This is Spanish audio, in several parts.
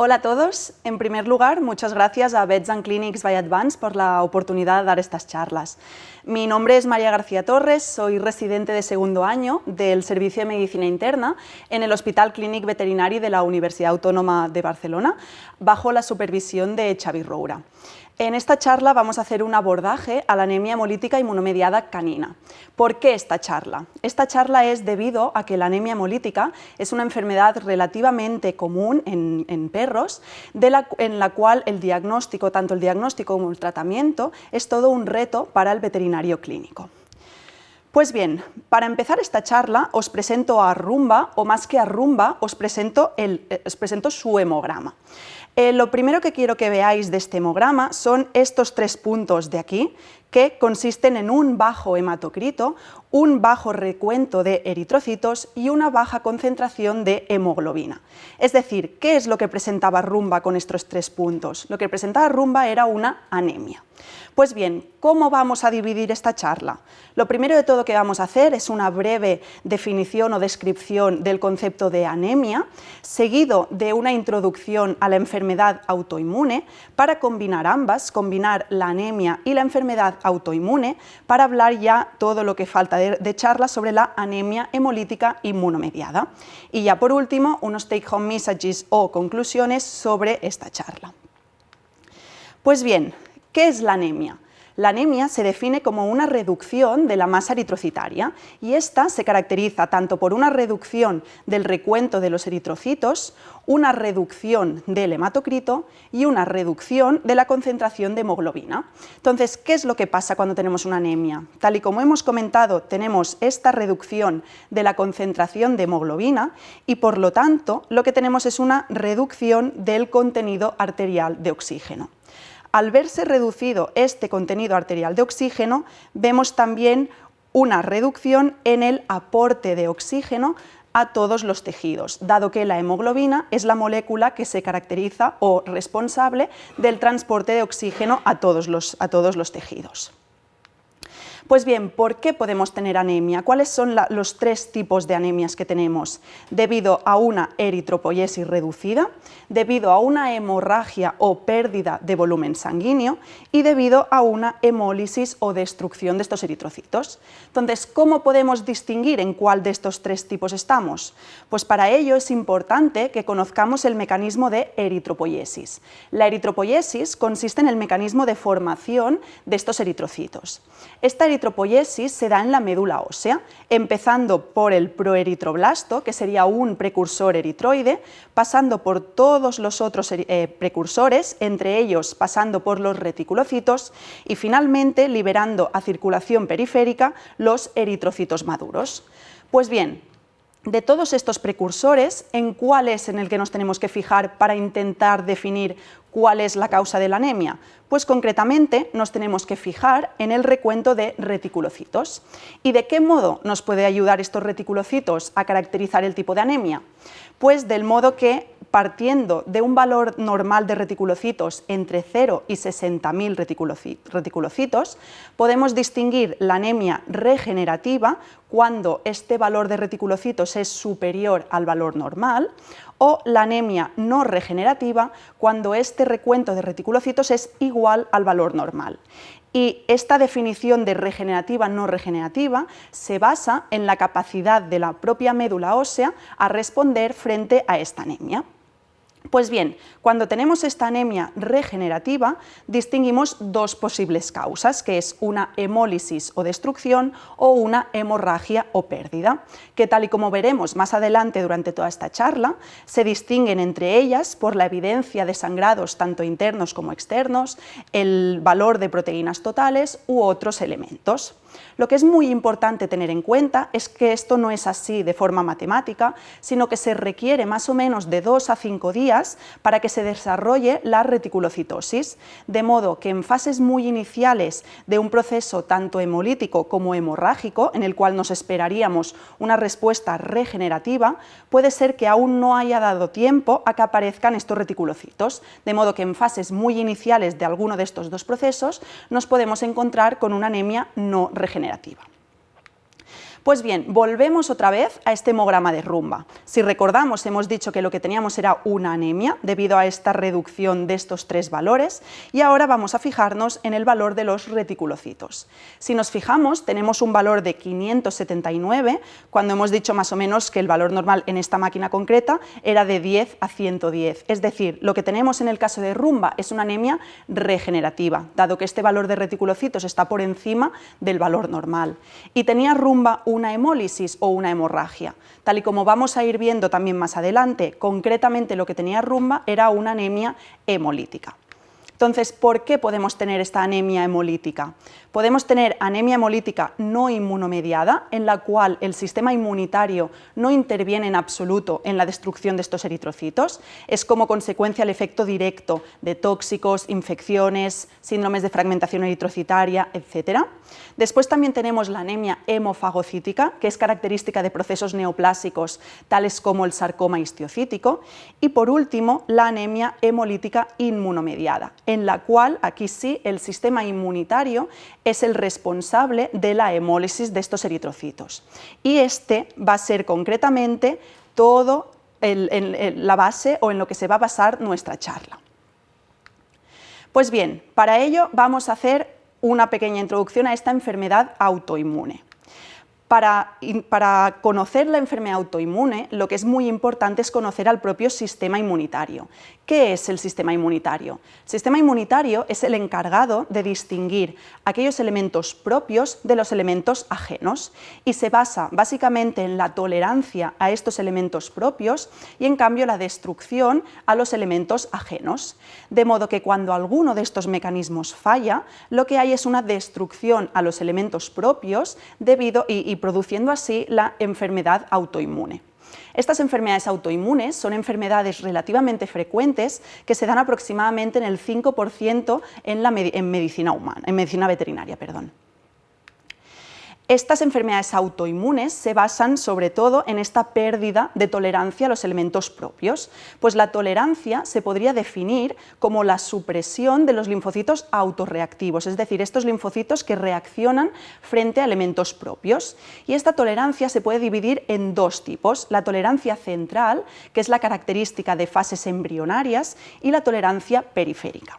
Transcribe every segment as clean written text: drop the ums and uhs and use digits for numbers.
Hola a todos. En primer lugar, muchas gracias a Vets and Clinics by Advance por la oportunidad de dar estas charlas. Mi nombre es María García Torres, soy residente de segundo año del Servicio de Medicina Interna en el Hospital Clínic Veterinari de la Universidad Autónoma de Barcelona, bajo la supervisión de Xavi Roura. En esta charla vamos a hacer un abordaje a la anemia hemolítica inmunomediada canina. ¿Por qué esta charla? Esta charla es debido a que la anemia hemolítica es una enfermedad relativamente común en perros, en la cual el diagnóstico, tanto el diagnóstico como el tratamiento, es todo un reto para el veterinario clínico. Pues bien, para empezar esta charla os presento a Rumba, o más que a Rumba, os presento su hemograma. Lo primero que quiero que veáis de este hemograma son estos tres puntos de aquí, que consisten en un bajo hematocrito, un bajo recuento de eritrocitos y una baja concentración de hemoglobina. Es decir, ¿qué es lo que presentaba Rumba con estos tres puntos? Lo que presentaba Rumba era una anemia. Pues bien, ¿cómo vamos a dividir esta charla? Lo primero de todo que vamos a hacer es una breve definición o descripción del concepto de anemia, seguido de una introducción a la enfermedad autoinmune, para combinar ambas, combinar la anemia y la enfermedad autoinmune, para hablar ya todo lo que falta de charla sobre la anemia hemolítica inmunomediada. Y ya por último, unos take-home messages o conclusiones sobre esta charla. Pues bien, ¿qué es la anemia? La anemia se define como una reducción de la masa eritrocitaria y esta se caracteriza tanto por una reducción del recuento de los eritrocitos, una reducción del hematocrito y una reducción de la concentración de hemoglobina. Entonces, ¿qué es lo que pasa cuando tenemos una anemia? Tal y como hemos comentado, tenemos esta reducción de la concentración de hemoglobina y, por lo tanto, lo que tenemos es una reducción del contenido arterial de oxígeno. Al verse reducido este contenido arterial de oxígeno, vemos también una reducción en el aporte de oxígeno a todos los tejidos, dado que la hemoglobina es la molécula que se caracteriza o responsable del transporte de oxígeno a todos los tejidos. Pues bien, ¿por qué podemos tener anemia? ¿Cuáles son los tres tipos de anemias que tenemos? Debido a una eritropoiesis reducida, debido a una hemorragia o pérdida de volumen sanguíneo y debido a una hemólisis o destrucción de estos eritrocitos. Entonces, ¿cómo podemos distinguir en cuál de estos tres tipos estamos? Pues para ello es importante que conozcamos el mecanismo de eritropoiesis. La eritropoiesis consiste en el mecanismo de formación de estos eritrocitos. Esta eritropoiesis se da en la médula ósea, empezando por el proeritroblasto, que sería un precursor eritroide, pasando por todos los otros precursores, entre ellos pasando por los reticulocitos y finalmente liberando a circulación periférica los eritrocitos maduros. Pues bien, de todos estos precursores, ¿en cuál es en el que nos tenemos que fijar para intentar definir cuál es la causa de la anemia? Pues concretamente nos tenemos que fijar en el recuento de reticulocitos. ¿Y de qué modo nos puede ayudar estos reticulocitos a caracterizar el tipo de anemia? Pues del modo que, partiendo de un valor normal de reticulocitos entre 0 y 60.000 reticulocitos, podemos distinguir la anemia regenerativa cuando este valor de reticulocitos es superior al valor normal, o la anemia no regenerativa cuando este recuento de reticulocitos es igual al valor normal. Y esta definición de regenerativa-no regenerativa se basa en la capacidad de la propia médula ósea a responder frente a esta anemia. Pues bien, cuando tenemos esta anemia regenerativa, distinguimos dos posibles causas, que es una hemólisis o destrucción o una hemorragia o pérdida, que tal y como veremos más adelante durante toda esta charla, se distinguen entre ellas por la evidencia de sangrados tanto internos como externos, el valor de proteínas totales u otros elementos. Lo que es muy importante tener en cuenta es que esto no es así de forma matemática, sino que se requiere más o menos de 2 a 5 días para que se desarrolle la reticulocitosis, de modo que en fases muy iniciales de un proceso tanto hemolítico como hemorrágico, en el cual nos esperaríamos una respuesta regenerativa, puede ser que aún no haya dado tiempo a que aparezcan estos reticulocitos, de modo que en fases muy iniciales de alguno de estos dos procesos nos podemos encontrar con una anemia no regenerativa. Pues bien, volvemos otra vez a este hemograma de Rumba. Si recordamos, hemos dicho que lo que teníamos era una anemia debido a esta reducción de estos tres valores y ahora vamos a fijarnos en el valor de los reticulocitos. Si nos fijamos, tenemos un valor de 579 cuando hemos dicho más o menos que el valor normal en esta máquina concreta era de 10 a 110. Es decir, lo que tenemos en el caso de Rumba es una anemia regenerativa, dado que este valor de reticulocitos está por encima del valor normal. Y tenía Rumba una hemólisis o una hemorragia. Tal y como vamos a ir viendo también más adelante, concretamente lo que tenía Rumba era una anemia hemolítica. Entonces, ¿por qué podemos tener esta anemia hemolítica? Podemos tener anemia hemolítica no inmunomediada, en la cual el sistema inmunitario no interviene en absoluto en la destrucción de estos eritrocitos. Es como consecuencia el efecto directo de tóxicos, infecciones, síndromes de fragmentación eritrocitaria, etc. Después también tenemos la anemia hemofagocítica, que es característica de procesos neoplásicos, tales como el sarcoma histiocítico. Y por último, la anemia hemolítica inmunomediada, en la cual, aquí sí, el sistema inmunitario es el responsable de la hemólisis de estos eritrocitos. Y este va a ser concretamente todo la base o en lo que se va a basar nuestra charla. Pues bien, para ello vamos a hacer una pequeña introducción a esta enfermedad autoinmune. Para conocer la enfermedad autoinmune, lo que es muy importante es conocer al propio sistema inmunitario. ¿Qué es el sistema inmunitario? El sistema inmunitario es el encargado de distinguir aquellos elementos propios de los elementos ajenos y se basa básicamente en la tolerancia a estos elementos propios y en cambio la destrucción a los elementos ajenos. De modo que cuando alguno de estos mecanismos falla, lo que hay es una destrucción a los elementos propios y produciendo así la enfermedad autoinmune. Estas enfermedades autoinmunes son enfermedades relativamente frecuentes que se dan aproximadamente en el 5% en medicina veterinaria. Estas enfermedades autoinmunes se basan sobre todo en esta pérdida de tolerancia a los elementos propios, pues la tolerancia se podría definir como la supresión de los linfocitos autorreactivos, es decir, estos linfocitos que reaccionan frente a elementos propios. Y esta tolerancia se puede dividir en dos tipos: la tolerancia central, que es la característica de fases embrionarias, y la tolerancia periférica.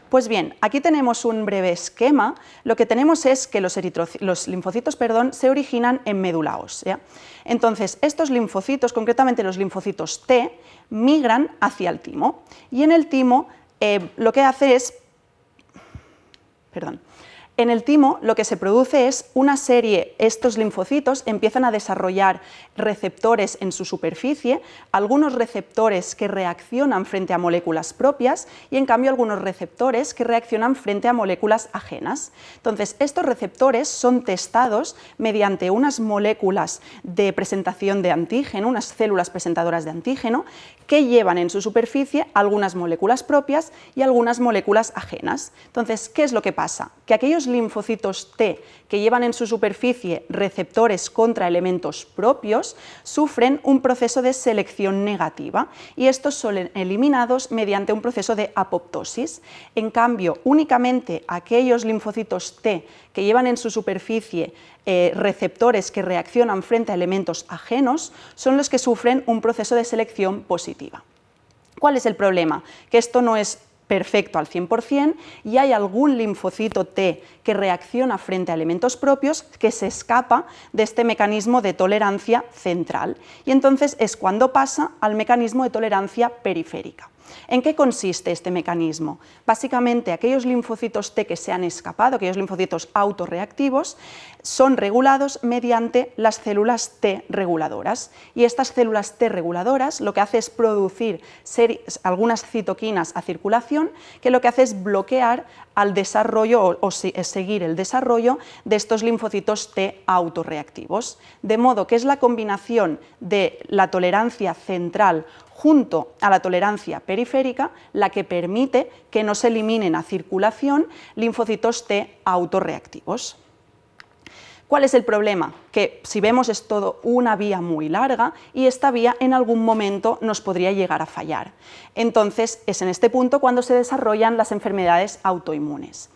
Pues bien, aquí tenemos un breve esquema. Lo que tenemos es que los linfocitos se originan en médula ósea. Entonces, estos linfocitos, concretamente los linfocitos T, migran hacia el timo. Y en el timo lo que hace es... En el timo lo que se produce es una serie, estos linfocitos empiezan a desarrollar receptores en su superficie, algunos receptores que reaccionan frente a moléculas propias y en cambio algunos receptores que reaccionan frente a moléculas ajenas. Entonces, estos receptores son testados mediante unas moléculas de presentación de antígeno, unas células presentadoras de antígeno, que llevan en su superficie algunas moléculas propias y algunas moléculas ajenas. Entonces, ¿qué es lo que pasa? Que aquellos linfocitos T que llevan en su superficie receptores contra elementos propios sufren un proceso de selección negativa y estos son eliminados mediante un proceso de apoptosis. En cambio, únicamente aquellos linfocitos T que llevan en su superficie receptores que reaccionan frente a elementos ajenos son los que sufren un proceso de selección positiva. ¿Cuál es el problema? Que esto no es perfecto al 100% y hay algún linfocito T que reacciona frente a elementos propios que se escapa de este mecanismo de tolerancia central y entonces es cuando pasa al mecanismo de tolerancia periférica. ¿En qué consiste este mecanismo? Básicamente, aquellos linfocitos T que se han escapado, aquellos linfocitos autorreactivos, son regulados mediante las células T reguladoras. Y estas células T reguladoras lo que hace es producir algunas citoquinas a circulación, que lo que hace es bloquear al desarrollo o seguir el desarrollo de estos linfocitos T autorreactivos. De modo que es la combinación de la tolerancia central junto a la tolerancia periférica la que permite que no se eliminen a circulación linfocitos T autorreactivos. ¿Cuál es el problema? Que si vemos es todo una vía muy larga y esta vía en algún momento nos podría llegar a fallar. Entonces es en este punto cuando se desarrollan las enfermedades autoinmunes.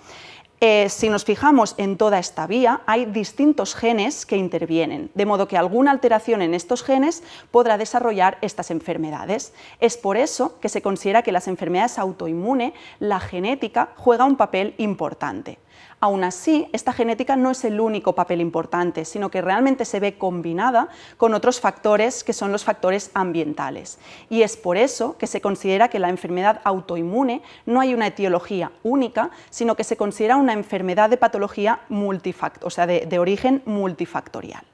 Si nos fijamos en toda esta vía, hay distintos genes que intervienen, de modo que alguna alteración en estos genes podrá desarrollar estas enfermedades. Es por eso que se considera que en las enfermedades autoinmunes la genética juega un papel importante. Aún así, esta genética no es el único papel importante, sino que realmente se ve combinada con otros factores que son los factores ambientales. Y es por eso que se considera que la enfermedad autoinmune no hay una etiología única, sino que se considera una enfermedad de patología multifactorial, o sea, de origen multifactorial.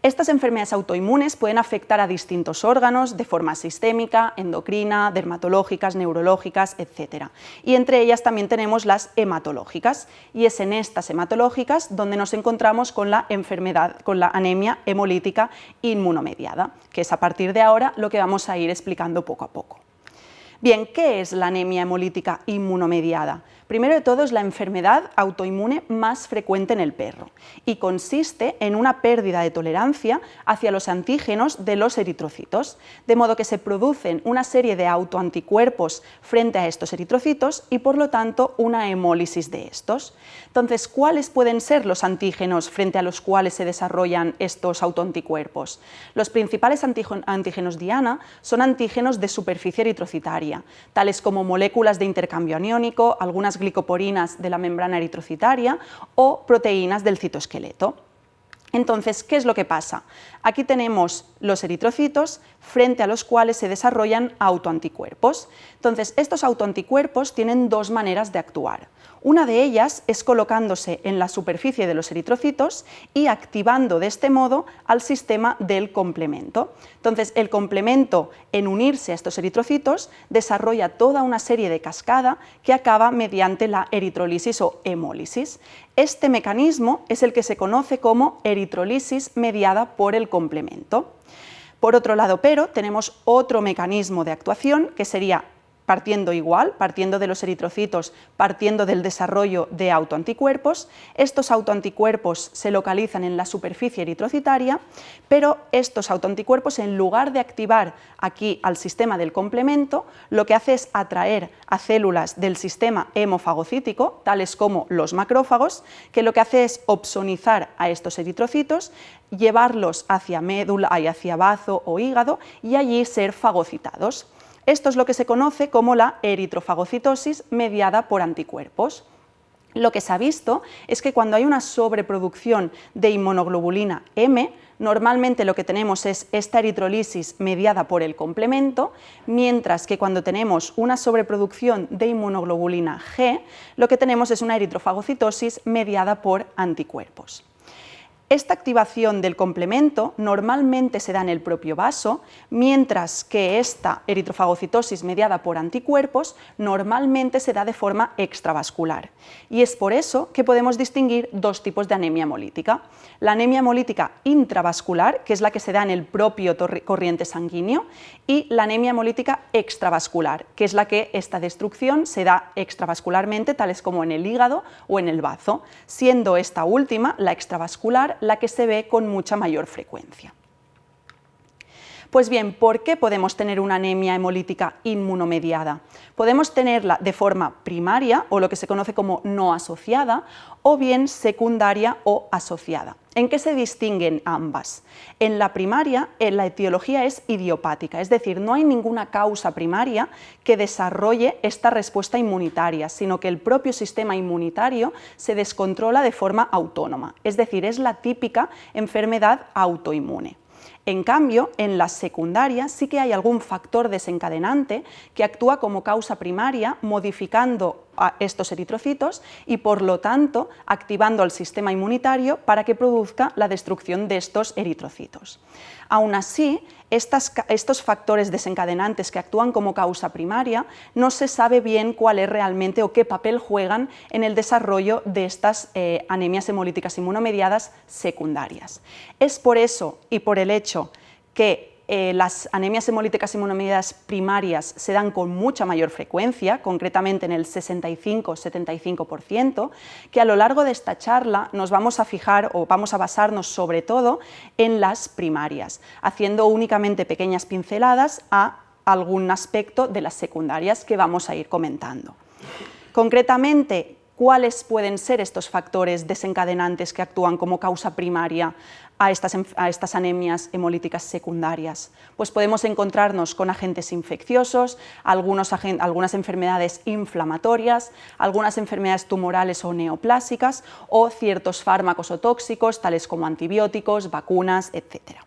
Estas enfermedades autoinmunes pueden afectar a distintos órganos de forma sistémica, endocrina, dermatológicas, neurológicas, etc. Y entre ellas también tenemos las hematológicas, y es en estas hematológicas donde nos encontramos con la anemia hemolítica inmunomediada, que es a partir de ahora lo que vamos a ir explicando poco a poco. Bien, ¿qué es la anemia hemolítica inmunomediada? Primero de todo, es la enfermedad autoinmune más frecuente en el perro y consiste en una pérdida de tolerancia hacia los antígenos de los eritrocitos, de modo que se producen una serie de autoanticuerpos frente a estos eritrocitos y por lo tanto una hemólisis de estos. Entonces, ¿cuáles pueden ser los antígenos frente a los cuales se desarrollan estos autoanticuerpos? Los principales antígenos diana son antígenos de superficie eritrocitaria, tales como moléculas de intercambio aniónico, algunas glicoporinas de la membrana eritrocitaria o proteínas del citoesqueleto. Entonces, ¿qué es lo que pasa? Aquí tenemos los eritrocitos frente a los cuales se desarrollan autoanticuerpos. Entonces, estos autoanticuerpos tienen dos maneras de actuar. Una de ellas es colocándose en la superficie de los eritrocitos y activando de este modo al sistema del complemento. Entonces, el complemento, en unirse a estos eritrocitos, desarrolla toda una serie de cascada que acaba mediante la eritrolisis o hemólisis. Este mecanismo es el que se conoce como eritrolisis mediada por el complemento. Por otro lado, pero, tenemos otro mecanismo de actuación que sería partiendo de los eritrocitos, partiendo del desarrollo de autoanticuerpos. Estos autoanticuerpos se localizan en la superficie eritrocitaria, pero estos autoanticuerpos, en lugar de activar aquí al sistema del complemento, lo que hace es atraer a células del sistema hemofagocítico, tales como los macrófagos, que lo que hace es opsonizar a estos eritrocitos, llevarlos hacia médula, hacia bazo o hígado y allí ser fagocitados. Esto es lo que se conoce como la eritrofagocitosis mediada por anticuerpos. Lo que se ha visto es que cuando hay una sobreproducción de inmunoglobulina M, normalmente lo que tenemos es esta eritrolisis mediada por el complemento, mientras que cuando tenemos una sobreproducción de inmunoglobulina G, lo que tenemos es una eritrofagocitosis mediada por anticuerpos. Esta activación del complemento normalmente se da en el propio vaso, mientras que esta eritrofagocitosis mediada por anticuerpos normalmente se da de forma extravascular. Y es por eso que podemos distinguir dos tipos de anemia hemolítica. La anemia hemolítica intravascular, que es la que se da en el propio corriente sanguíneo, y la anemia hemolítica extravascular, que es la que esta destrucción se da extravascularmente, tales como en el hígado o en el bazo, siendo esta última, la extravascular, la que se ve con mucha mayor frecuencia. Pues bien, ¿por qué podemos tener una anemia hemolítica inmunomediada? Podemos tenerla de forma primaria, o lo que se conoce como no asociada, o bien secundaria o asociada. ¿En qué se distinguen ambas? En la primaria, la etiología es idiopática, es decir, no hay ninguna causa primaria que desarrolle esta respuesta inmunitaria, sino que el propio sistema inmunitario se descontrola de forma autónoma, es decir, es la típica enfermedad autoinmune. En cambio, en la secundaria sí que hay algún factor desencadenante que actúa como causa primaria, modificando a estos eritrocitos y, por lo tanto, activando al sistema inmunitario para que produzca la destrucción de estos eritrocitos. Aún así, estos factores desencadenantes que actúan como causa primaria no se sabe bien cuál es realmente o qué papel juegan en el desarrollo de estas anemias hemolíticas inmunomediadas secundarias. Es por eso y por el hecho que las anemias hemolíticas inmunomediadas primarias se dan con mucha mayor frecuencia, concretamente en el 65-75%, que a lo largo de esta charla nos vamos a fijar o vamos a basarnos sobre todo en las primarias, haciendo únicamente pequeñas pinceladas a algún aspecto de las secundarias que vamos a ir comentando. Concretamente, ¿cuáles pueden ser estos factores desencadenantes que actúan como causa primaria a estas anemias hemolíticas secundarias? Pues podemos encontrarnos con agentes infecciosos, algunas enfermedades inflamatorias, algunas enfermedades tumorales o neoplásicas o ciertos fármacos o tóxicos, tales como antibióticos, vacunas, etc.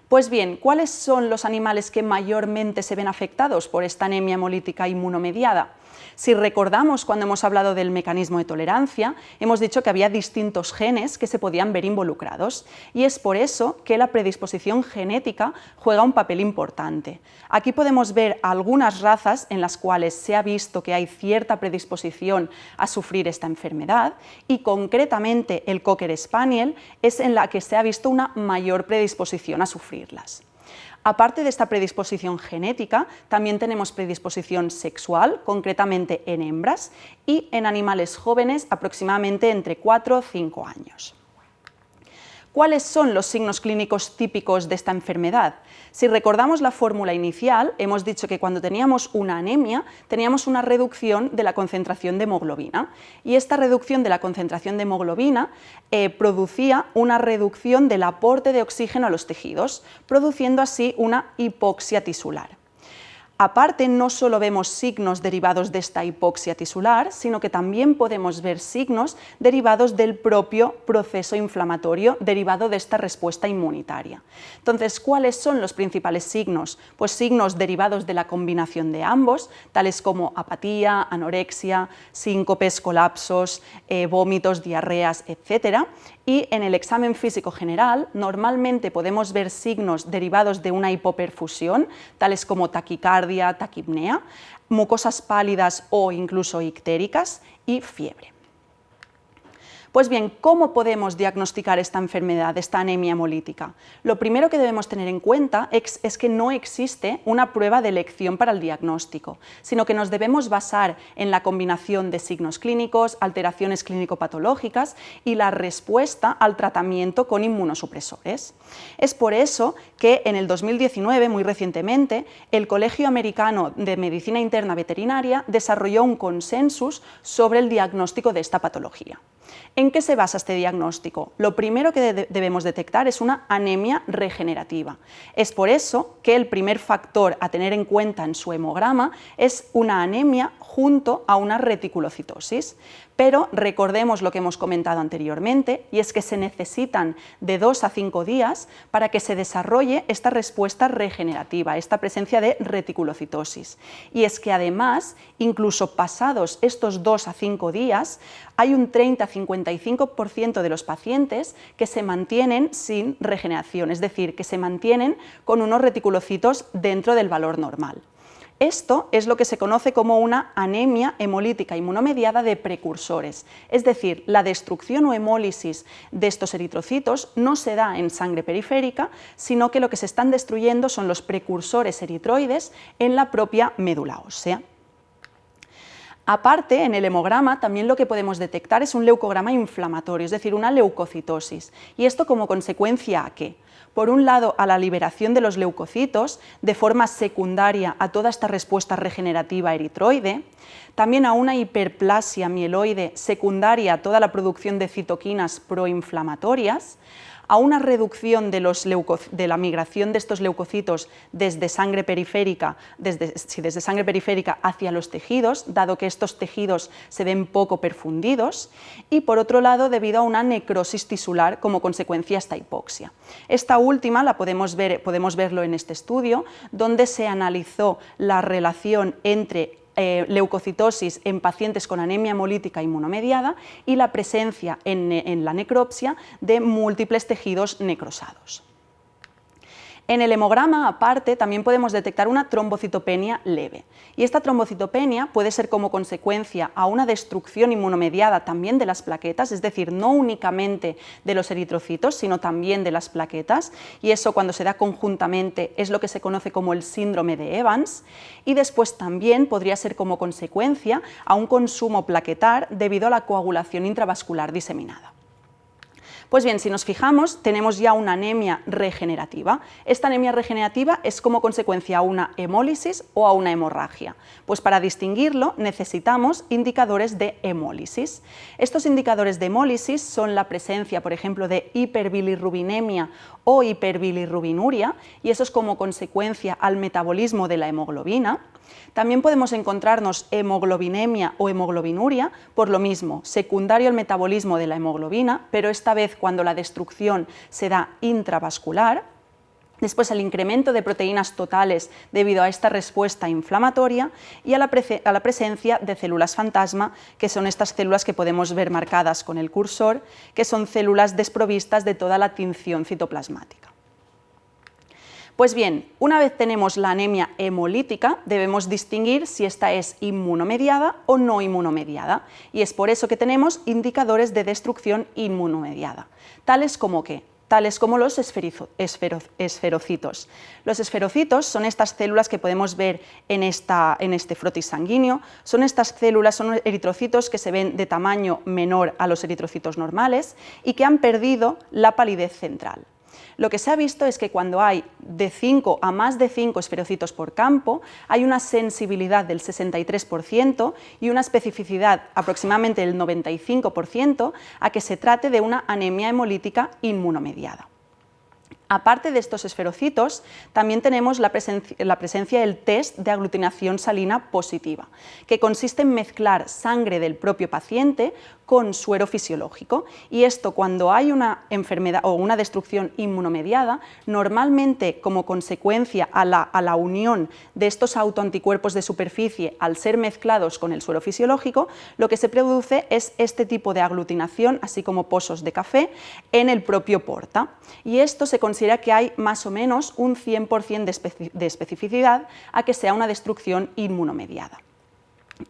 Pues bien, ¿cuáles son los animales que mayormente se ven afectados por esta anemia hemolítica inmunomediada? Si recordamos cuando hemos hablado del mecanismo de tolerancia, hemos dicho que había distintos genes que se podían ver involucrados y es por eso que la predisposición genética juega un papel importante. Aquí podemos ver algunas razas en las cuales se ha visto que hay cierta predisposición a sufrir esta enfermedad y concretamente el Cocker Spaniel es en la que se ha visto una mayor predisposición a sufrirlas. Aparte de esta predisposición genética, también tenemos predisposición sexual, concretamente en hembras, y en animales jóvenes aproximadamente entre 4 o 5 años. ¿Cuáles son los signos clínicos típicos de esta enfermedad? Si recordamos la fórmula inicial, hemos dicho que cuando teníamos una anemia, teníamos una reducción de la concentración de hemoglobina, y esta reducción de la concentración de hemoglobina producía una reducción del aporte de oxígeno a los tejidos, produciendo así una hipoxia tisular. Aparte, no solo vemos signos derivados de esta hipoxia tisular, sino que también podemos ver signos derivados del propio proceso inflamatorio derivado de esta respuesta inmunitaria. Entonces, ¿cuáles son los principales signos? Pues signos derivados de la combinación de ambos, tales como apatía, anorexia, síncopes, colapsos, vómitos, diarreas, etc. Y en el examen físico general normalmente podemos ver signos derivados de una hipoperfusión, tales como taquicardia, taquipnea, mucosas pálidas o incluso ictéricas y fiebre. Pues bien, ¿cómo podemos diagnosticar esta enfermedad, esta anemia hemolítica? Lo primero que debemos tener en cuenta es que no existe una prueba de elección para el diagnóstico, sino que nos debemos basar en la combinación de signos clínicos, alteraciones clínico-patológicas y la respuesta al tratamiento con inmunosupresores. Es por eso que en el 2019, muy recientemente, el Colegio Americano de Medicina Interna Veterinaria desarrolló un consensus sobre el diagnóstico de esta patología. ¿En qué se basa este diagnóstico? Lo primero que debemos detectar es una anemia regenerativa. Es por eso que el primer factor a tener en cuenta en su hemograma es una anemia junto a una reticulocitosis. Pero recordemos lo que hemos comentado anteriormente, y es que se necesitan de 2 a 5 días para que se desarrolle esta respuesta regenerativa, esta presencia de reticulocitosis. Y es que además, incluso pasados estos 2 a 5 días, hay un 30-55% de los pacientes que se mantienen sin regeneración, es decir, que se mantienen con unos reticulocitos dentro del valor normal. Esto es lo que se conoce como una anemia hemolítica inmunomediada de precursores, es decir, la destrucción o hemólisis de estos eritrocitos no se da en sangre periférica, sino que lo que se están destruyendo son los precursores eritroides en la propia médula ósea. Aparte, en el hemograma también lo que podemos detectar es un leucograma inflamatorio, es decir, una leucocitosis. ¿Y esto como consecuencia a qué? Por un lado, a la liberación de los leucocitos de forma secundaria a toda esta respuesta regenerativa eritroide, también a una hiperplasia mieloide secundaria a toda la producción de citoquinas proinflamatorias, a una reducción de la migración de estos leucocitos desde sangre periférica hacia los tejidos, dado que estos tejidos se ven poco perfundidos, y por otro lado debido a una necrosis tisular como consecuencia de esta hipoxia. Esta última podemos verlo en este estudio, donde se analizó la relación entre leucocitosis en pacientes con anemia hemolítica inmunomediada y la presencia en la necropsia de múltiples tejidos necrosados. En el hemograma, aparte, también podemos detectar una trombocitopenia leve. Y esta trombocitopenia puede ser como consecuencia a una destrucción inmunomediada también de las plaquetas, es decir, no únicamente de los eritrocitos, sino también de las plaquetas, y eso cuando se da conjuntamente es lo que se conoce como el síndrome de Evans, y después también podría ser como consecuencia a un consumo plaquetar debido a la coagulación intravascular diseminada. Pues bien, si nos fijamos, tenemos ya una anemia regenerativa. Esta anemia regenerativa es como consecuencia a una hemólisis o a una hemorragia. Pues para distinguirlo necesitamos indicadores de hemólisis. Estos indicadores de hemólisis son la presencia, por ejemplo, de hiperbilirrubinemia o hiperbilirrubinuria, y eso es como consecuencia al metabolismo de la hemoglobina. También podemos encontrarnos hemoglobinemia o hemoglobinuria, por lo mismo, secundario al metabolismo de la hemoglobina, pero esta vez cuando la destrucción se da intravascular. Después el incremento de proteínas totales debido a esta respuesta inflamatoria y a la presencia de células fantasma, que son estas células que podemos ver marcadas con el cursor, que son células desprovistas de toda la tinción citoplasmática. Pues bien, una vez tenemos la anemia hemolítica, debemos distinguir si esta es inmunomediada o no inmunomediada, y es por eso que tenemos indicadores de destrucción inmunomediada, tales como los esferocitos. Los esferocitos son estas células que podemos ver en este frotis sanguíneo. Son eritrocitos que se ven de tamaño menor a los eritrocitos normales y que han perdido la palidez central. Lo que se ha visto es que cuando hay de 5 a más de 5 esferocitos por campo, hay una sensibilidad del 63% y una especificidad aproximadamente del 95% a que se trate de una anemia hemolítica inmunomediada. Aparte de estos esferocitos, también tenemos la presencia del test de aglutinación salina positiva, que consiste en mezclar sangre del propio paciente con suero fisiológico, y esto cuando hay una enfermedad o una destrucción inmunomediada, normalmente como consecuencia a la unión de estos autoanticuerpos de superficie al ser mezclados con el suero fisiológico, lo que se produce es este tipo de aglutinación, así como pozos de café, en el propio porta, y esto se considera que hay más o menos un 100% de especificidad a que sea una destrucción inmunomediada.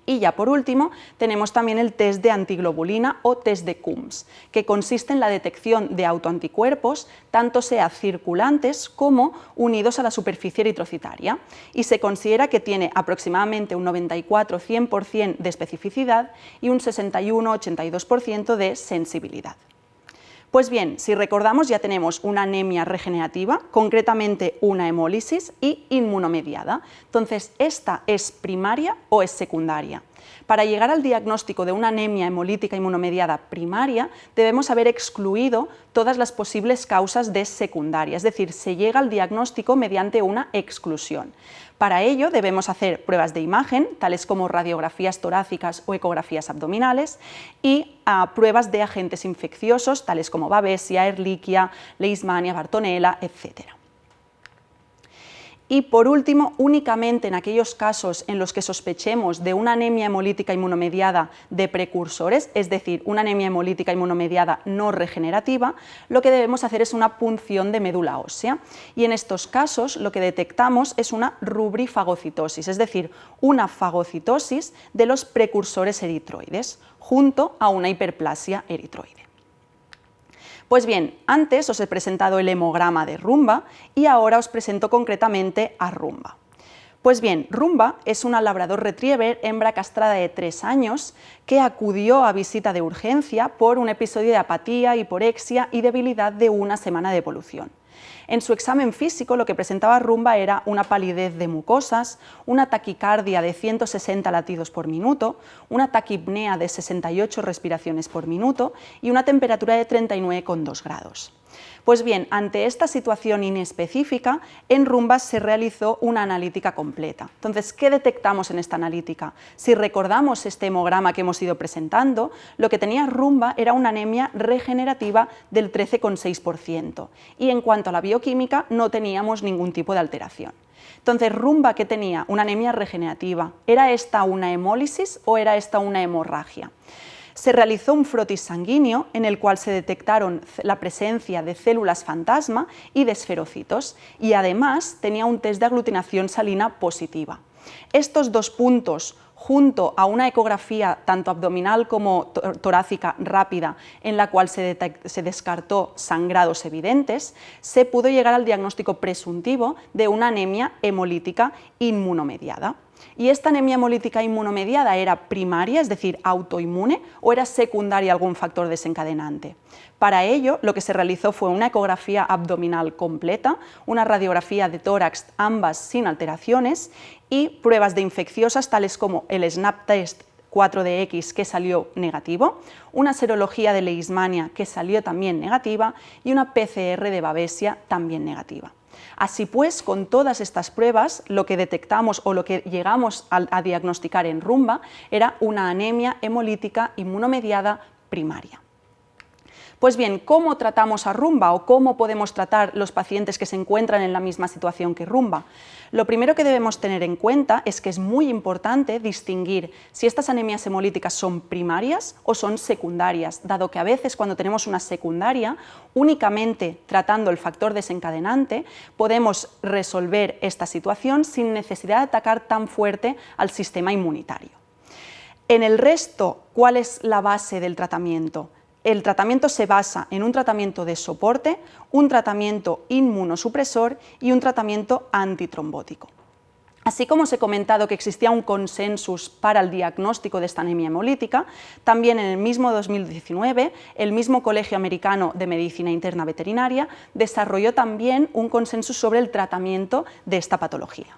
Y ya por último tenemos también el test de antiglobulina o test de Coombs, que consiste en la detección de autoanticuerpos, tanto sea circulantes como unidos a la superficie eritrocitaria, y se considera que tiene aproximadamente un 94-100% de especificidad y un 61-82% de sensibilidad. Pues bien, si recordamos, ya tenemos una anemia regenerativa, concretamente una hemólisis, y inmunomediada. Entonces, ¿esta es primaria o es secundaria? Para llegar al diagnóstico de una anemia hemolítica inmunomediada primaria, debemos haber excluido todas las posibles causas de secundaria, es decir, se llega al diagnóstico mediante una exclusión. Para ello debemos hacer pruebas de imagen, tales como radiografías torácicas o ecografías abdominales, y pruebas de agentes infecciosos, tales como Babesia, Ehrlichia, Leishmania, Bartonella, etc. Y por último, únicamente en aquellos casos en los que sospechemos de una anemia hemolítica inmunomediada de precursores, es decir, una anemia hemolítica inmunomediada no regenerativa, lo que debemos hacer es una punción de médula ósea, y en estos casos lo que detectamos es una rubrifagocitosis, es decir, una fagocitosis de los precursores eritroides, junto a una hiperplasia eritroide. Pues bien, antes os he presentado el hemograma de Rumba y ahora os presento concretamente a Rumba. Pues bien, Rumba es una labrador retriever hembra castrada de 3 años que acudió a visita de urgencia por un episodio de apatía, hiporexia y debilidad de una semana de evolución. En su examen físico lo que presentaba Rumba era una palidez de mucosas, una taquicardia de 160 latidos por minuto, una taquipnea de 68 respiraciones por minuto y una temperatura de 39,2 grados. Pues bien, ante esta situación inespecífica, en Rumba se realizó una analítica completa. Entonces, ¿qué detectamos en esta analítica? Si recordamos este hemograma que hemos ido presentando, lo que tenía Rumba era una anemia regenerativa del 13,6%, y en cuanto a la bioquímica no teníamos ningún tipo de alteración. Entonces, Rumba, ¿qué tenía? Una anemia regenerativa. ¿Era esta una hemólisis o era esta una hemorragia? Se realizó un frotis sanguíneo en el cual se detectaron la presencia de células fantasma y de esferocitos, y además tenía un test de aglutinación salina positiva. Estos dos puntos, junto a una ecografía tanto abdominal como torácica rápida, en la cual se descartó sangrados evidentes, se pudo llegar al diagnóstico presuntivo de una anemia hemolítica inmunomediada. ¿Y esta anemia hemolítica inmunomediada era primaria, es decir, autoinmune, o era secundaria a algún factor desencadenante? Para ello, lo que se realizó fue una ecografía abdominal completa, una radiografía de tórax, ambas sin alteraciones, y pruebas de infecciosas tales como el SNAP test 4DX, que salió negativo, una serología de Leishmania, que salió también negativa, y una PCR de Babesia, también negativa. Así pues, con todas estas pruebas, lo que detectamos o lo que llegamos a diagnosticar en Rumba era una anemia hemolítica inmunomediada primaria. Pues bien, ¿cómo tratamos a Rumba o cómo podemos tratar los pacientes que se encuentran en la misma situación que Rumba? Lo primero que debemos tener en cuenta es que es muy importante distinguir si estas anemias hemolíticas son primarias o son secundarias, dado que a veces cuando tenemos una secundaria, únicamente tratando el factor desencadenante, podemos resolver esta situación sin necesidad de atacar tan fuerte al sistema inmunitario. En el resto, ¿cuál es la base del tratamiento? El tratamiento se basa en un tratamiento de soporte, un tratamiento inmunosupresor y un tratamiento antitrombótico. Así como os he comentado que existía un consenso para el diagnóstico de esta anemia hemolítica, también en el mismo 2019, el mismo Colegio Americano de Medicina Interna Veterinaria desarrolló también un consenso sobre el tratamiento de esta patología.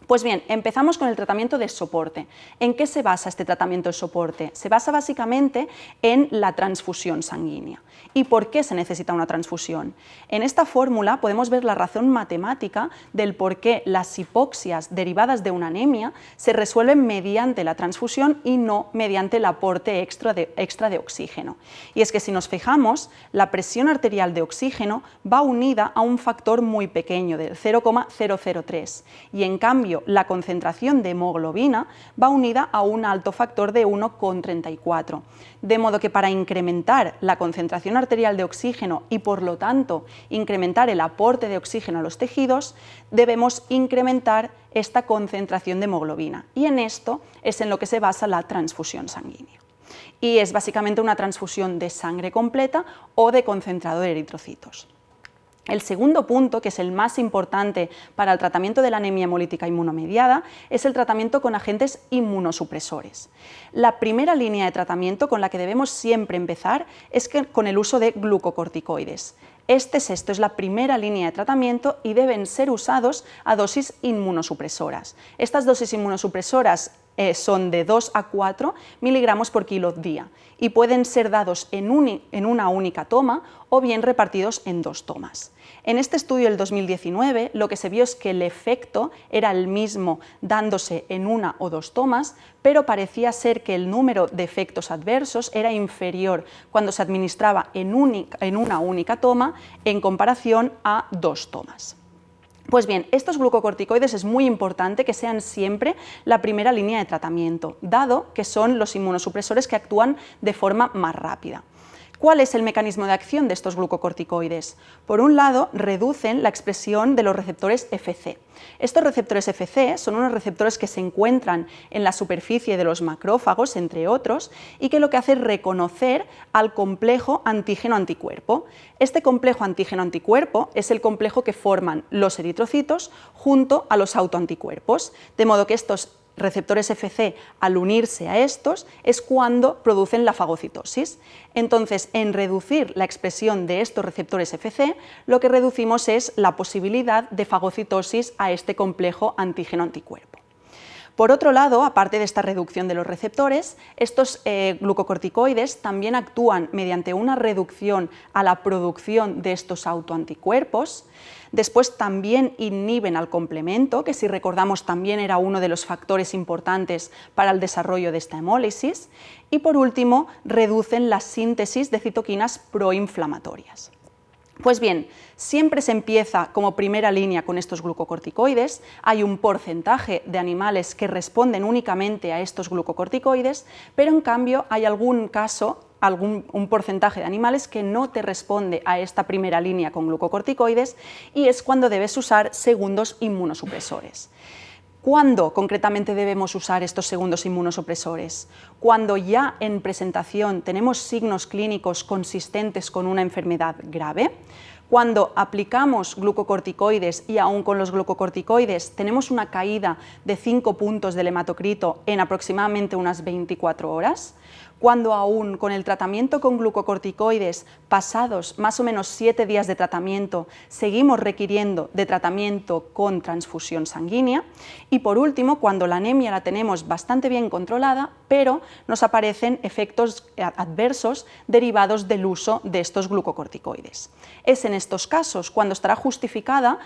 Pues bien, empezamos con el tratamiento de soporte. ¿En qué se basa este tratamiento de soporte? Se basa básicamente en la transfusión sanguínea. ¿Y por qué se necesita una transfusión? En esta fórmula podemos ver la razón matemática del por qué las hipoxias derivadas de una anemia se resuelven mediante la transfusión y no mediante el aporte extra de oxígeno. Y es que si nos fijamos, la presión arterial de oxígeno va unida a un factor muy pequeño, del 0,003, y en cambio la concentración de hemoglobina va unida a un alto factor de 1,34, de modo que para incrementar la concentración arterial de oxígeno y por lo tanto incrementar el aporte de oxígeno a los tejidos, debemos incrementar esta concentración de hemoglobina, y en esto es en lo que se basa la transfusión sanguínea. Y es básicamente una transfusión de sangre completa o de concentrado de eritrocitos. El segundo punto, que es el más importante para el tratamiento de la anemia hemolítica inmunomediada, es el tratamiento con agentes inmunosupresores. La primera línea de tratamiento con la que debemos siempre empezar es con el uso de glucocorticoides. Esto es la primera línea de tratamiento y deben ser usados a dosis inmunosupresoras. Estas dosis inmunosupresoras son de 2 a 4 miligramos por kilo día y pueden ser dados en una única toma o bien repartidos en 2 tomas. En este estudio del 2019 lo que se vio es que el efecto era el mismo dándose en 1 o 2 tomas, pero parecía ser que el número de efectos adversos era inferior cuando se administraba en una única toma en comparación a 2 tomas. Pues bien, estos glucocorticoides es muy importante que sean siempre la primera línea de tratamiento, dado que son los inmunosupresores que actúan de forma más rápida. ¿Cuál es el mecanismo de acción de estos glucocorticoides? Por un lado, reducen la expresión de los receptores Fc. Estos receptores Fc son unos receptores que se encuentran en la superficie de los macrófagos, entre otros, y que lo que hace es reconocer al complejo antígeno-anticuerpo. Este complejo antígeno-anticuerpo es el complejo que forman los eritrocitos junto a los autoanticuerpos, de modo que estos receptores Fc, al unirse a estos, es cuando producen la fagocitosis. Entonces, en reducir la expresión de estos receptores Fc, lo que reducimos es la posibilidad de fagocitosis a este complejo antígeno-anticuerpo. Por otro lado, aparte de esta reducción de los receptores, estos glucocorticoides también actúan mediante una reducción a la producción de estos autoanticuerpos. Después también inhiben al complemento, que si recordamos también era uno de los factores importantes para el desarrollo de esta hemólisis. Y por último, reducen la síntesis de citoquinas proinflamatorias. Pues bien, siempre se empieza como primera línea con estos glucocorticoides, hay un porcentaje de animales que responden únicamente a estos glucocorticoides, pero en cambio hay algún caso, un porcentaje de animales que no te responde a esta primera línea con glucocorticoides y es cuando debes usar segundos inmunosupresores. ¿Cuándo concretamente debemos usar estos segundos inmunosupresores? Cuando ya en presentación tenemos signos clínicos consistentes con una enfermedad grave, Cuando aplicamos glucocorticoides y aún con los glucocorticoides tenemos una caída de 5 puntos del hematocrito en aproximadamente unas 24 horas, cuando aún con el tratamiento con glucocorticoides pasados más o menos 7 días de tratamiento seguimos requiriendo de tratamiento con transfusión sanguínea y por último cuando la anemia la tenemos bastante bien controlada pero nos aparecen efectos adversos derivados del uso de estos glucocorticoides. Es en estos casos cuando estará justificada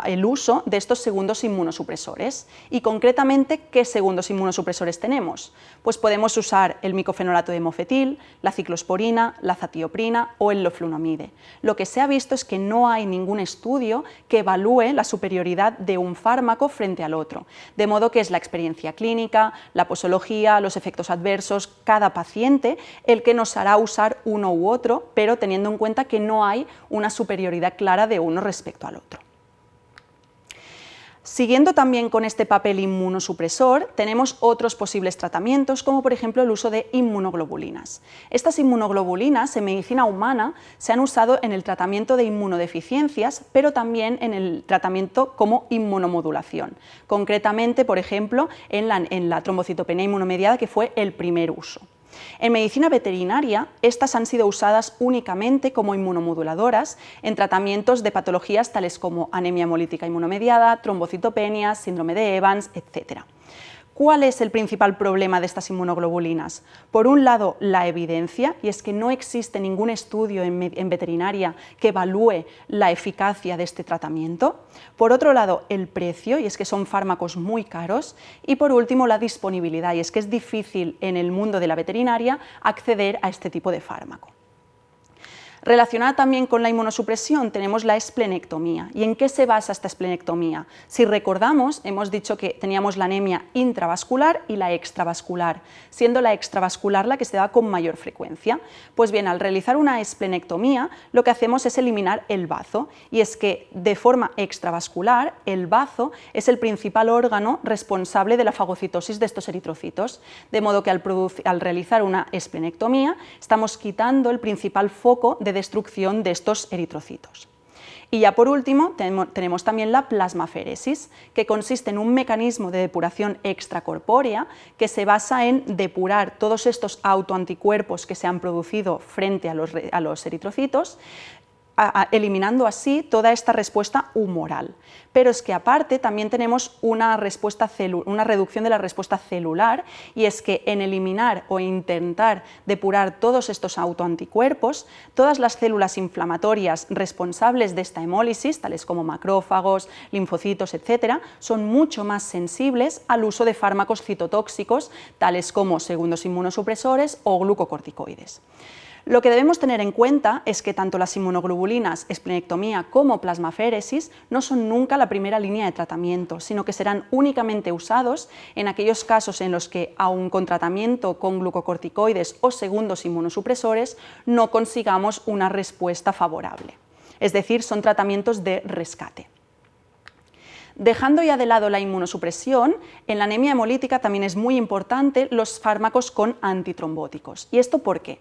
el uso de estos segundos inmunosupresores y concretamente ¿qué segundos inmunosupresores tenemos? Pues podemos usar el micofenolato de mofetil, la ciclosporina, la zatioprina o el loflunomide. Lo que se ha visto es que no hay ningún estudio que evalúe la superioridad de un fármaco frente al otro, de modo que es la experiencia clínica, la posología, los efectos adversos, cada paciente el que nos hará usar uno u otro, pero teniendo en cuenta que no hay una superioridad clara de uno respecto al otro. Siguiendo también con este papel inmunosupresor, tenemos otros posibles tratamientos, como por ejemplo el uso de inmunoglobulinas. Estas inmunoglobulinas en medicina humana se han usado en el tratamiento de inmunodeficiencias, pero también en el tratamiento como inmunomodulación. Concretamente, por ejemplo, en la trombocitopenia inmunomediada, que fue el primer uso. En medicina veterinaria, estas han sido usadas únicamente como inmunomoduladoras en tratamientos de patologías tales como anemia hemolítica inmunomediada, trombocitopenia, síndrome de Evans, etc. ¿Cuál es el principal problema de estas inmunoglobulinas? Por un lado, la evidencia, y es que no existe ningún estudio en veterinaria que evalúe la eficacia de este tratamiento. Por otro lado, el precio, y es que son fármacos muy caros. Y por último, la disponibilidad, y es que es difícil en el mundo de la veterinaria acceder a este tipo de fármaco. Relacionada también con la inmunosupresión tenemos la esplenectomía. ¿Y en qué se basa esta esplenectomía? Si recordamos, hemos dicho que teníamos la anemia intravascular y la extravascular, siendo la extravascular la que se da con mayor frecuencia. Pues bien, al realizar una esplenectomía lo que hacemos es eliminar el bazo, y es que de forma extravascular el bazo es el principal órgano responsable de la fagocitosis de estos eritrocitos, de modo que al realizar una esplenectomía estamos quitando el principal foco de destrucción de estos eritrocitos. Y ya por último tenemos también la plasmaféresis, que consiste en un mecanismo de depuración extracorpórea que se basa en depurar todos estos autoanticuerpos que se han producido frente a los eritrocitos, eliminando así toda esta respuesta humoral. Pero es que aparte también tenemos una reducción de la respuesta celular, y es que en eliminar o intentar depurar todos estos autoanticuerpos, todas las células inflamatorias responsables de esta hemólisis, tales como macrófagos, linfocitos, etc., son mucho más sensibles al uso de fármacos citotóxicos, tales como segundos inmunosupresores o glucocorticoides. Lo que debemos tener en cuenta es que tanto las inmunoglobulinas, esplenectomía como plasmaféresis no son nunca la primera línea de tratamiento, sino que serán únicamente usados en aquellos casos en los que, aun con tratamiento con glucocorticoides o segundos inmunosupresores, no consigamos una respuesta favorable. Es decir, son tratamientos de rescate. Dejando ya de lado la inmunosupresión, en la anemia hemolítica también es muy importante los fármacos con antitrombóticos. ¿Y esto por qué?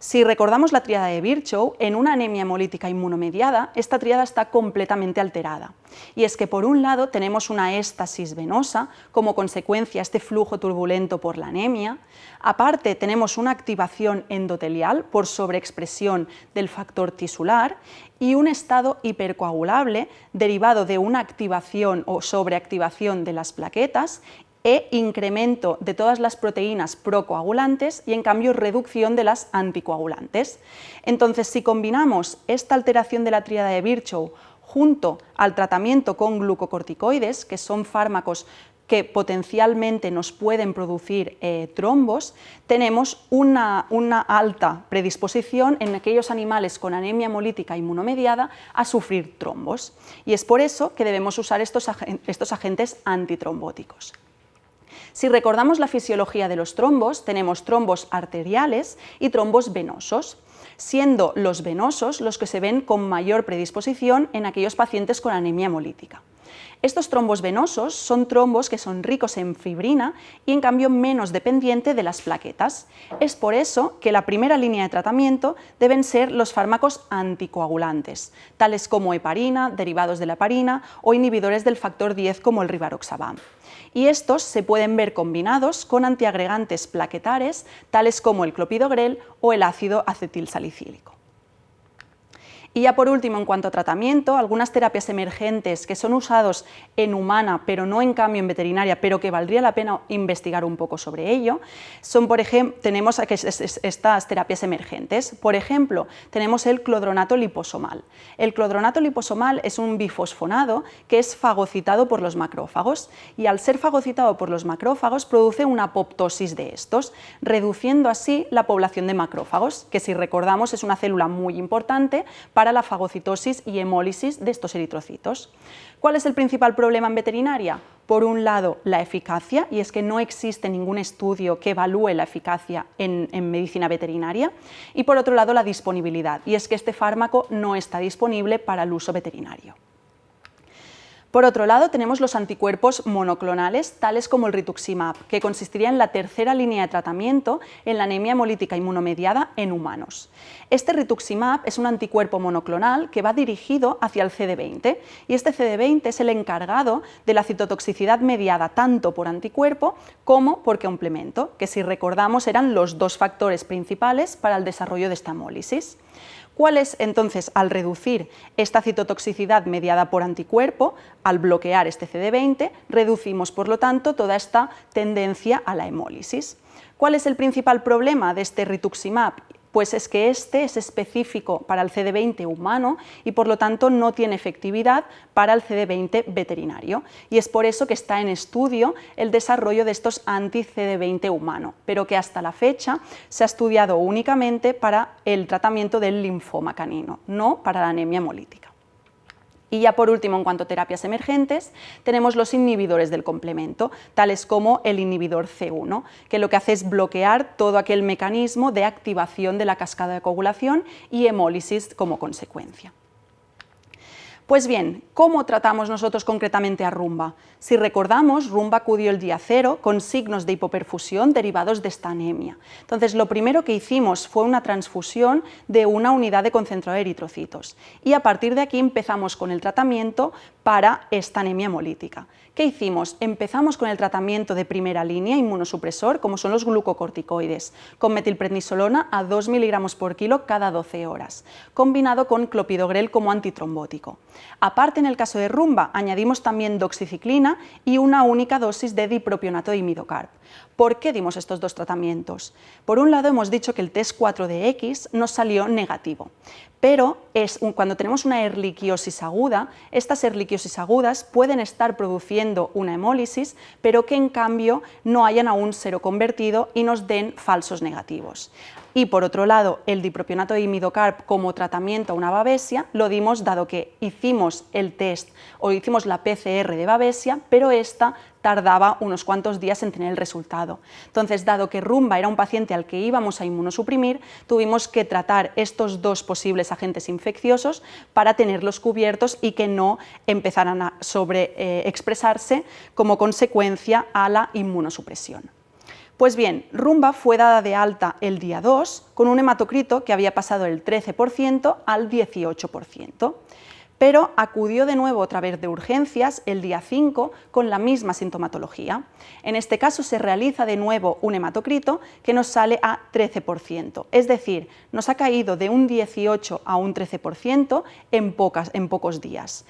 Si recordamos la tríada de Virchow, en una anemia hemolítica inmunomediada, esta tríada está completamente alterada. Y es que por un lado tenemos una éstasis venosa como consecuencia de este flujo turbulento por la anemia, aparte tenemos una activación endotelial por sobreexpresión del factor tisular y un estado hipercoagulable derivado de una activación o sobreactivación de las plaquetas e incremento de todas las proteínas procoagulantes y en cambio reducción de las anticoagulantes. Entonces, si combinamos esta alteración de la tríada de Virchow junto al tratamiento con glucocorticoides, que son fármacos que potencialmente nos pueden producir trombos, tenemos una alta predisposición en aquellos animales con anemia hemolítica inmunomediada a sufrir trombos. Y es por eso que debemos usar estos agentes antitrombóticos. Si recordamos la fisiología de los trombos, tenemos trombos arteriales y trombos venosos, siendo los venosos los que se ven con mayor predisposición en aquellos pacientes con anemia hemolítica. Estos trombos venosos son trombos que son ricos en fibrina y en cambio menos dependiente de las plaquetas. Es por eso que la primera línea de tratamiento deben ser los fármacos anticoagulantes, tales como heparina, derivados de la heparina o inhibidores del factor 10 como el rivaroxaban. Y estos se pueden ver combinados con antiagregantes plaquetares, tales como el clopidogrel o el ácido acetilsalicílico. Y ya por último, en cuanto a tratamiento, algunas terapias emergentes que son usados en humana, pero no en cambio en veterinaria, pero que valdría la pena investigar un poco sobre ello, son, por ejemplo, tenemos estas terapias emergentes. Por ejemplo, tenemos el clodronato liposomal. El clodronato liposomal es un bifosfonado que es fagocitado por los macrófagos y al ser fagocitado por los macrófagos produce una apoptosis de estos, reduciendo así la población de macrófagos, que si recordamos es una célula muy importante para la fagocitosis y hemólisis de estos eritrocitos. ¿Cuál es el principal problema en veterinaria? Por un lado, la eficacia, y es que no existe ningún estudio que evalúe la eficacia en medicina veterinaria, y por otro lado, la disponibilidad, y es que este fármaco no está disponible para el uso veterinario. Por otro lado, tenemos los anticuerpos monoclonales, tales como el rituximab, que consistiría en la tercera línea de tratamiento en la anemia hemolítica inmunomediada en humanos. Este rituximab es un anticuerpo monoclonal que va dirigido hacia el CD20 y este CD20 es el encargado de la citotoxicidad mediada tanto por anticuerpo como por complemento, que si recordamos eran los dos factores principales para el desarrollo de esta hemólisis. ¿Cuál es entonces, al reducir esta citotoxicidad mediada por anticuerpo, al bloquear este CD20, reducimos por lo tanto toda esta tendencia a la hemólisis? ¿Cuál es el principal problema de este rituximab? Pues es que este es específico para el CD20 humano y por lo tanto no tiene efectividad para el CD20 veterinario. Y es por eso que está en estudio el desarrollo de estos anti-CD20 humano, pero que hasta la fecha se ha estudiado únicamente para el tratamiento del linfoma canino, no para la anemia hemolítica. Y ya por último, en cuanto a terapias emergentes, tenemos los inhibidores del complemento, tales como el inhibidor C1, que lo que hace es bloquear todo aquel mecanismo de activación de la cascada de coagulación y hemólisis como consecuencia. Pues bien, ¿cómo tratamos nosotros concretamente a Rumba? Si recordamos, Rumba acudió el día 0 con signos de hipoperfusión derivados de esta anemia. Entonces, lo primero que hicimos fue una transfusión de una unidad de concentrado de eritrocitos y a partir de aquí empezamos con el tratamiento para esta anemia hemolítica. ¿Qué hicimos? Empezamos con el tratamiento de primera línea inmunosupresor, como son los glucocorticoides, con metilprednisolona a 2 miligramos por kilo cada 12 horas, combinado con clopidogrel como antitrombótico. Aparte, en el caso de Rumba, añadimos también doxiciclina y una única dosis de dipropionato de imidocarb. ¿Por qué dimos estos dos tratamientos? Por un lado, hemos dicho que el test 4DX nos salió negativo, pero cuando tenemos una erliquiosis aguda, estas erliquiosis agudas pueden estar produciendo una hemólisis, pero que en cambio no hayan aún seroconvertido y nos den falsos negativos. Y por otro lado, el dipropionato de imidocarb como tratamiento a una babesia lo dimos dado que hicimos el test o hicimos la PCR de babesia, pero esta tardaba unos cuantos días en tener el resultado. Entonces, dado que Rumba era un paciente al que íbamos a inmunosuprimir, tuvimos que tratar estos dos posibles agentes infecciosos para tenerlos cubiertos y que no empezaran a sobreexpresarse como consecuencia a la inmunosupresión. Pues bien, Rumba fue dada de alta el día 2 con un hematocrito que había pasado del 13% al 18%, pero acudió de nuevo otra vez de urgencias el día 5 con la misma sintomatología. En este caso se realiza de nuevo un hematocrito que nos sale a 13%, es decir, nos ha caído de un 18 a un 13% en pocos días.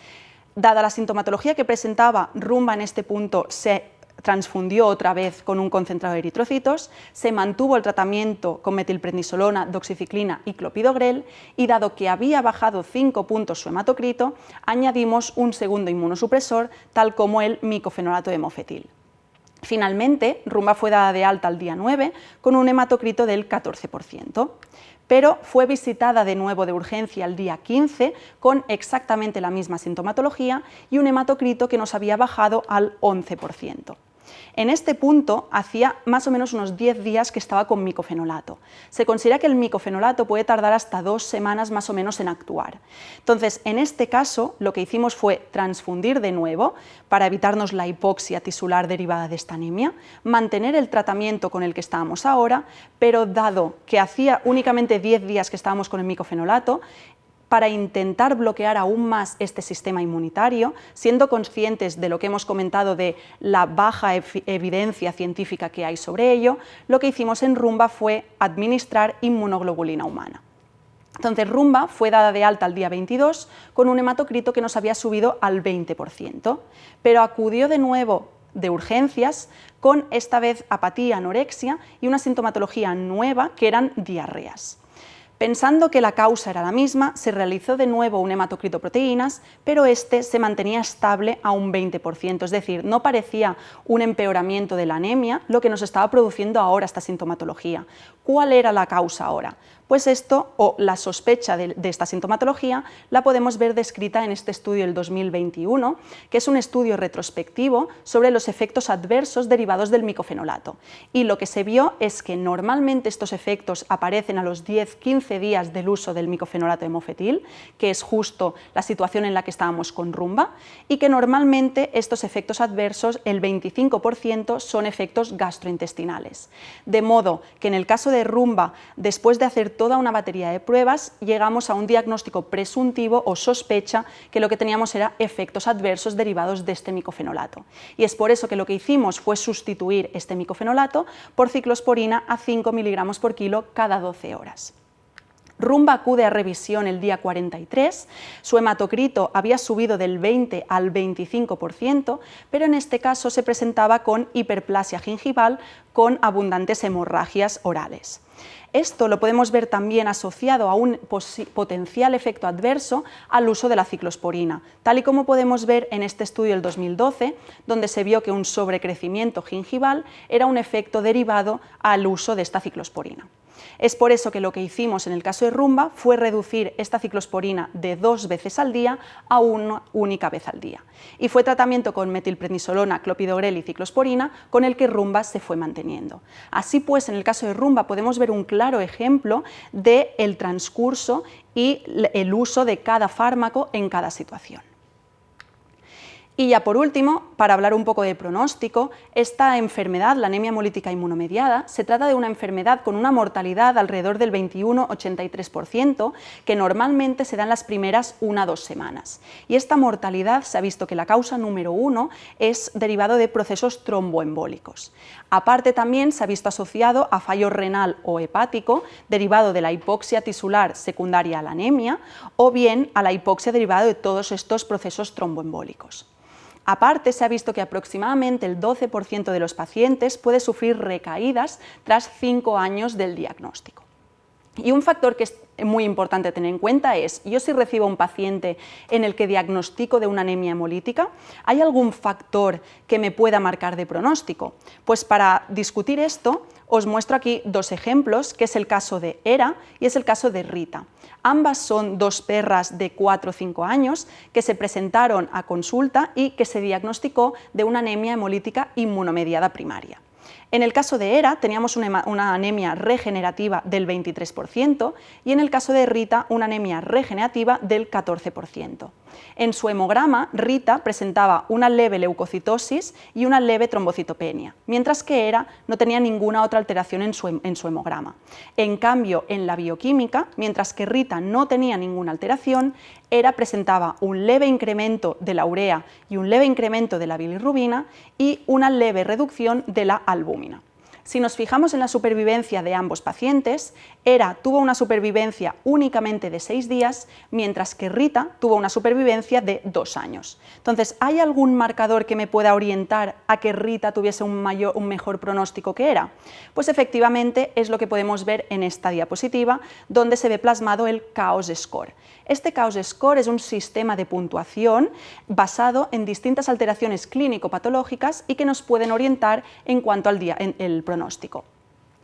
Dada la sintomatología que presentaba, Rumba en este punto se transfundió otra vez con un concentrado de eritrocitos, se mantuvo el tratamiento con metilprednisolona, doxiciclina y clopidogrel y dado que había bajado 5 puntos su hematocrito, añadimos un segundo inmunosupresor tal como el micofenolato de mofetil. Finalmente, Rumba fue dada de alta al día 9 con un hematocrito del 14%. Pero fue visitada de nuevo de urgencia el día 15 con exactamente la misma sintomatología y un hematocrito que nos había bajado al 11%. En este punto, hacía más o menos unos 10 días que estaba con micofenolato. Se considera que el micofenolato puede tardar hasta 2 semanas más o menos en actuar. Entonces, en este caso, lo que hicimos fue transfundir de nuevo para evitarnos la hipoxia tisular derivada de esta anemia, mantener el tratamiento con el que estábamos ahora, pero dado que hacía únicamente 10 días que estábamos con el micofenolato, para intentar bloquear aún más este sistema inmunitario, siendo conscientes de lo que hemos comentado de la baja evidencia científica que hay sobre ello, lo que hicimos en Rumba fue administrar inmunoglobulina humana. Entonces, Rumba fue dada de alta el día 22 con un hematocrito que nos había subido al 20%, pero acudió de nuevo de urgencias con esta vez apatía, anorexia y una sintomatología nueva que eran diarreas. Pensando que la causa era la misma, se realizó de nuevo un hematocrito proteínas, pero este se mantenía estable a un 20%, es decir, no parecía un empeoramiento de la anemia lo que nos estaba produciendo ahora esta sintomatología. ¿Cuál era la causa ahora? Pues esto, o la sospecha de esta sintomatología, la podemos ver descrita en este estudio del 2021, que es un estudio retrospectivo sobre los efectos adversos derivados del micofenolato. Y lo que se vio es que normalmente estos efectos aparecen a los 10-15 días del uso del micofenolato de mofetil, que es justo la situación en la que estábamos con Rumba, y que normalmente estos efectos adversos, el 25%, son efectos gastrointestinales. De modo que en el caso de Rumba, después de hacer toda una batería de pruebas, llegamos a un diagnóstico presuntivo o sospecha que lo que teníamos era efectos adversos derivados de este micofenolato. Y es por eso que lo que hicimos fue sustituir este micofenolato por ciclosporina a 5 miligramos por kilo cada 12 horas. Rumba acude a revisión el día 43, su hematocrito había subido del 20 al 25%, pero en este caso se presentaba con hiperplasia gingival con abundantes hemorragias orales. Esto lo podemos ver también asociado a un potencial efecto adverso al uso de la ciclosporina, tal y como podemos ver en este estudio del 2012, donde se vio que un sobrecrecimiento gingival era un efecto derivado al uso de esta ciclosporina. Es por eso que lo que hicimos en el caso de Rumba fue reducir esta ciclosporina de 2 veces al día a una única vez al día. Y fue tratamiento con metilprednisolona, clopidogrel y ciclosporina con el que Rumba se fue manteniendo. Así pues, en el caso de Rumba podemos ver un claro ejemplo del transcurso y el uso de cada fármaco en cada situación. Y ya por último, para hablar un poco de pronóstico, esta enfermedad, la anemia hemolítica inmunomediada, se trata de una enfermedad con una mortalidad alrededor del 21-83%, que normalmente se da en las primeras 1 a 2 semanas. Y esta mortalidad se ha visto que la causa número 1 es derivado de procesos tromboembólicos. Aparte también se ha visto asociado a fallo renal o hepático, derivado de la hipoxia tisular secundaria a la anemia, o bien a la hipoxia derivada de todos estos procesos tromboembólicos. Aparte, se ha visto que aproximadamente el 12% de los pacientes puede sufrir recaídas tras 5 años del diagnóstico. Y un factor que es muy importante tener en cuenta es, yo si recibo a un paciente en el que diagnostico de una anemia hemolítica, ¿hay algún factor que me pueda marcar de pronóstico? Pues para discutir esto, os muestro aquí 2 ejemplos, que es el caso de Era y es el caso de Rita. Ambas son 2 perras de 4 o 5 años que se presentaron a consulta y que se diagnosticó de una anemia hemolítica inmunomediada primaria. En el caso de Era teníamos una anemia regenerativa del 23% y en el caso de Rita una anemia regenerativa del 14%. En su hemograma, Rita presentaba una leve leucocitosis y una leve trombocitopenia, mientras que Era no tenía ninguna otra alteración en su hemograma. En cambio, en la bioquímica, mientras que Rita no tenía ninguna alteración, Era presentaba un leve incremento de la urea y un leve incremento de la bilirrubina y una leve reducción de la albúmina. Si nos fijamos en la supervivencia de ambos pacientes, Era tuvo una supervivencia únicamente de 6 días, mientras que Rita tuvo una supervivencia de 2 años. Entonces, ¿hay algún marcador que me pueda orientar a que Rita tuviese un mejor pronóstico que Era? Pues efectivamente es lo que podemos ver en esta diapositiva, donde se ve plasmado el Chaos Score. Este Chaos Score es un sistema de puntuación basado en distintas alteraciones clínico-patológicas y que nos pueden orientar en cuanto al el pronóstico.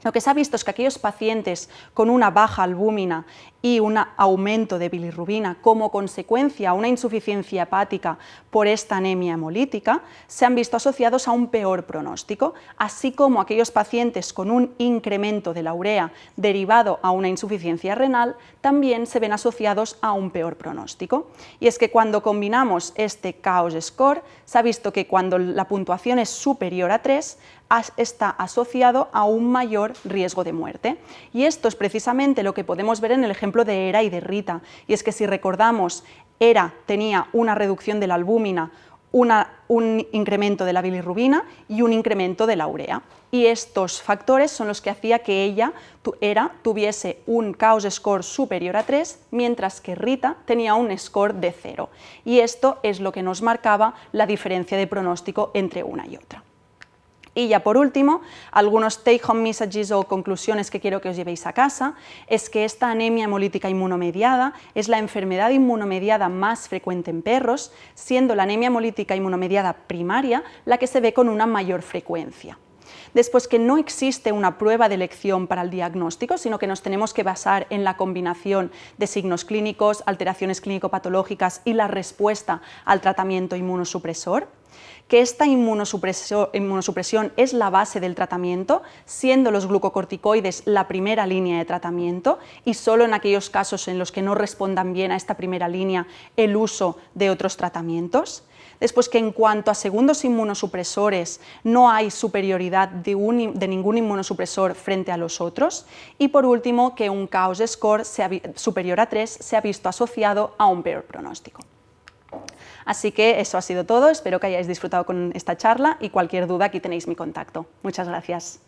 Lo que se ha visto es que aquellos pacientes con una baja albúmina y un aumento de bilirrubina como consecuencia, una insuficiencia hepática por esta anemia hemolítica, se han visto asociados a un peor pronóstico, así como aquellos pacientes con un incremento de la urea derivado a una insuficiencia renal también se ven asociados a un peor pronóstico. Y es que cuando combinamos este KOS score, se ha visto que cuando la puntuación es superior a 3, está asociado a un mayor riesgo de muerte. Y esto es precisamente lo que podemos ver en el ejemplo de ERA y de RITA. Y es que si recordamos, ERA tenía una reducción de la albúmina, un incremento de la bilirrubina y un incremento de la urea. Y estos factores son los que hacía que ERA tuviese un KOS score superior a 3, mientras que RITA tenía un score de 0. Y esto es lo que nos marcaba la diferencia de pronóstico entre una y otra. Y ya por último, algunos take-home messages o conclusiones que quiero que os llevéis a casa es que esta anemia hemolítica inmunomediada es la enfermedad inmunomediada más frecuente en perros, siendo la anemia hemolítica inmunomediada primaria la que se ve con una mayor frecuencia. Después, que no existe una prueba de elección para el diagnóstico, sino que nos tenemos que basar en la combinación de signos clínicos, alteraciones clínico-patológicas y la respuesta al tratamiento inmunosupresor. Que esta inmunosupresión es la base del tratamiento, siendo los glucocorticoides la primera línea de tratamiento y solo en aquellos casos en los que no respondan bien a esta primera línea el uso de otros tratamientos. Después, que en cuanto a segundos inmunosupresores no hay superioridad de ningún inmunosupresor frente a los otros. Y por último, que un KOS score superior a 3 se ha visto asociado a un peor pronóstico. Así que eso ha sido todo, espero que hayáis disfrutado con esta charla y cualquier duda aquí tenéis mi contacto. Muchas gracias.